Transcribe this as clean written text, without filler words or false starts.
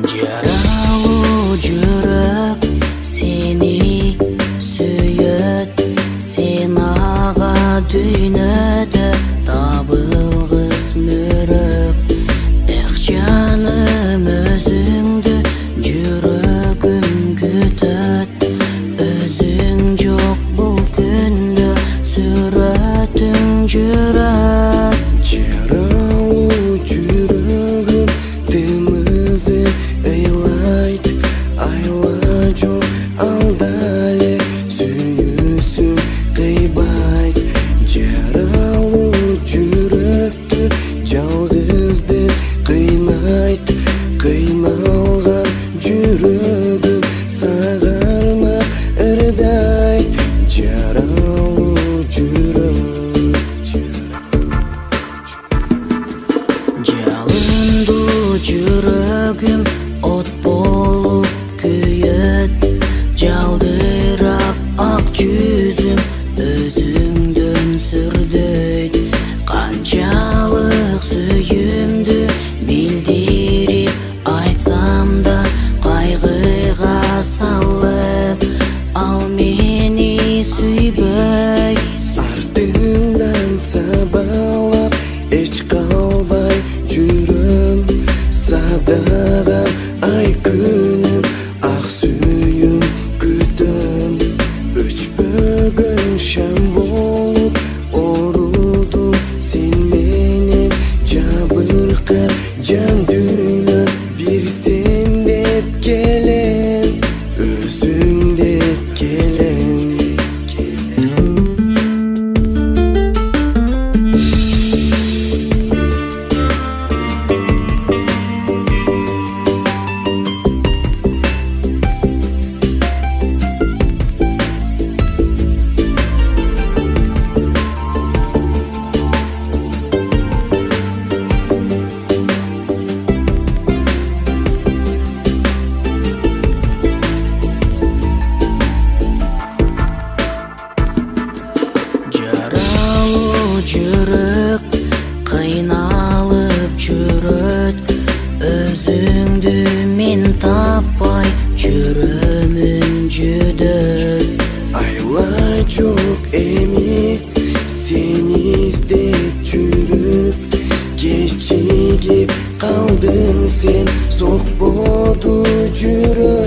Жаралу жүрек сені сүйет, сен аға дүйнөдө табылгыс мөрөк. Эх жаным өзүңдү жүрөгүм күтөт, өзүң жок бул күндө сүрөтүң жүрөт. Жаралу жүрөгүм темизин ыйлайт, айла жок алда эле сүйүүсүн кыйбайт. Жаралуу жүрөктү жалгыздык кыйнайт, кыйналган жүрөгүм сага арнап ырдайт. Жаралуу жүрөк, жалындуу жүрөгүм от болуп күйөт, жалдырап ак жүзүм өзүңдөн сүрдөйт. Канчалык сүйүүмдү билдирип айтсам да кайгыга салып, ал мени сүйбөй. артыңдан сабалап эч калбай жүрөм, садагам ай күнүм ак сүйүм күтөм. Өчпөгөн шам болуп орудум сен менен, жабыркап жан дүйнөм бир сен деп келем, өзүң деп келем. Жаралуу жүрөк кыйналып жүрөт, өзүңдү мен таппай жүрөмүн жүдөп. Айла жок эми сени издеп жүрүп, кечигип калдың сен, сокподу жүрөк.